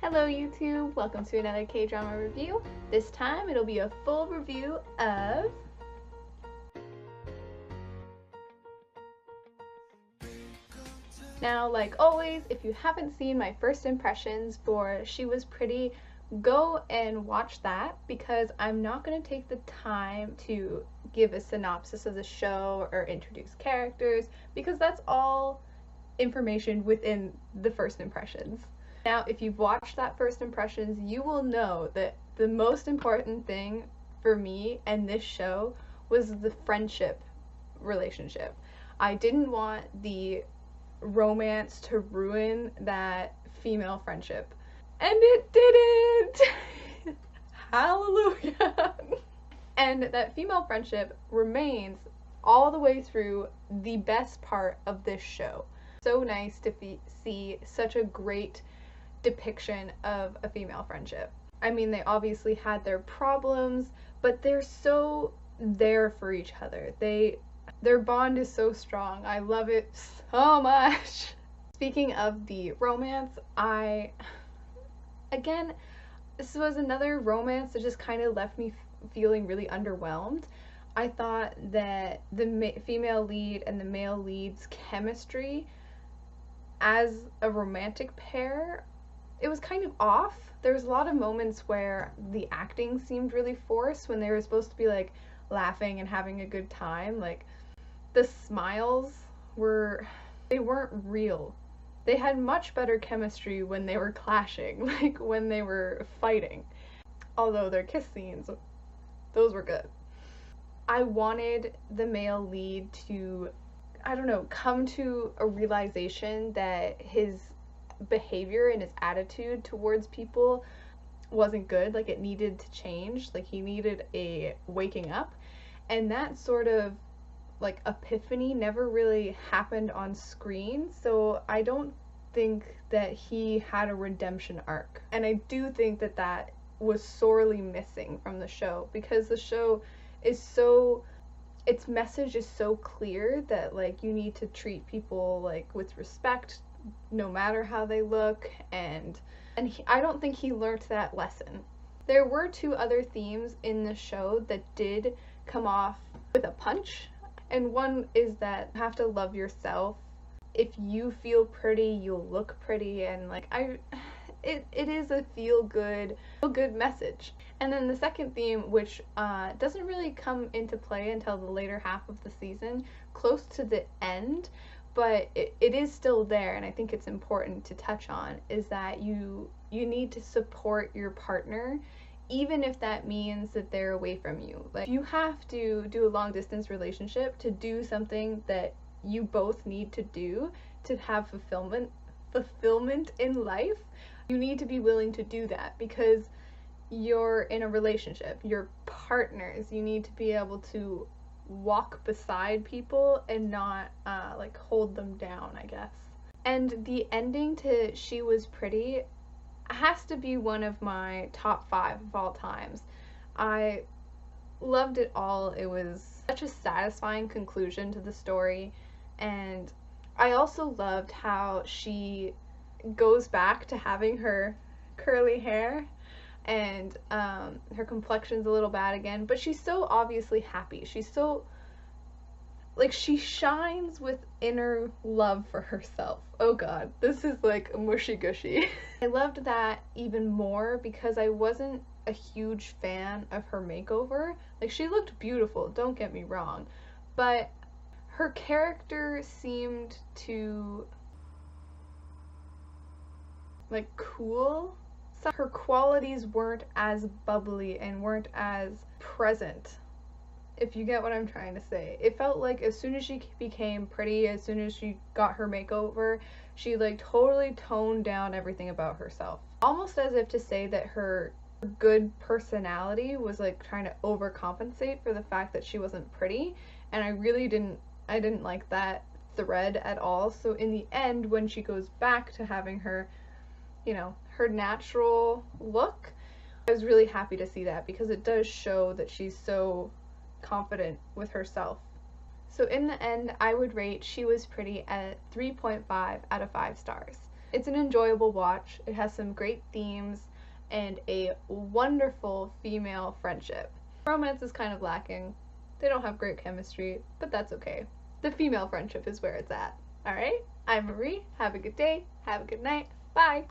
Hello YouTube, welcome to another K-drama review. This time it'll be a full review of Now, like always, if you haven't seen my first impressions for She Was Pretty, go and watch that because I'm not going to take the time to give a synopsis of the show or introduce characters because that's all information within the first impressions. Now, if you've watched that first impressions, you will know that the most important thing for me and this show was the friendship relationship. I didn't want the romance to ruin that female friendship. And it didn't! Hallelujah! And that female friendship remains all the way through the best part of this show. So nice to see such a great depiction of a female friendship. I mean, they obviously had their problems, but they're so there for each other. Their bond is so strong. I love it so much. Speaking of the romance, again, this was another romance that just kind of left me feeling really underwhelmed. I thought that the female lead and the male lead's chemistry as a romantic pair, it was kind of off. There was a lot of moments where the acting seemed really forced when they were supposed to be like laughing and having a good time. Like the smiles they weren't real. They had much better chemistry when they were clashing, like when they were fighting. Although their kiss scenes, those were good. I wanted the male lead to, I don't know, come to a realization that his behavior and his attitude towards people wasn't good, like it needed to change, like he needed a waking up, and that sort of like epiphany never really happened on screen, so I don't think that he had a redemption arc. And I do think that that was sorely missing from the show because the show is so, its message is so clear that like you need to treat people like with respect no matter how they look, and I don't think he learned that lesson. There were two other themes in the show that did come off with a punch, and one is that you have to love yourself. If you feel pretty, you'll look pretty, and like it is a feel good message. And then the second theme, which doesn't really come into play until the later half of the season, close to the end, but it is still there, and I think it's important to touch on, is that you need to support your partner even if that means that they're away from you. Like, you have to do a long distance relationship to do something that you both need to do to have fulfillment in life. You need to be willing to do that because you're in a relationship, you're partners. You need to be able to walk beside people and not like hold them down, I guess. And the ending to She Was Pretty has to be one of my top 5 of all times. I loved it all. It was such a satisfying conclusion to the story, and I also loved how she goes back to having her curly hair and her complexion's a little bad again, but she's so obviously happy. She's so, like, she shines with inner love for herself. Oh god, this is like mushy gushy. I loved that even more because I wasn't a huge fan of her makeover. Like, she looked beautiful, don't get me wrong, but her character seemed to like cool. So her qualities weren't as bubbly and weren't as present, if you get what I'm trying to say. It felt like as soon as she became pretty, as soon as she got her makeover, she like totally toned down everything about herself. Almost as if to say that her good personality was like trying to overcompensate for the fact that she wasn't pretty, and I didn't like that thread at all. So in the end, when she goes back to having her, you know, her natural look, I was really happy to see that because it does show that she's so confident with herself. So in the end, I would rate She Was Pretty at 3.5 out of 5 stars. It's an enjoyable watch. It has some great themes and a wonderful female friendship. Romance is kind of lacking. They don't have great chemistry, but that's okay. The female friendship is where it's at. Alright? I'm Marie. Have a good day. Have a good night. Bye!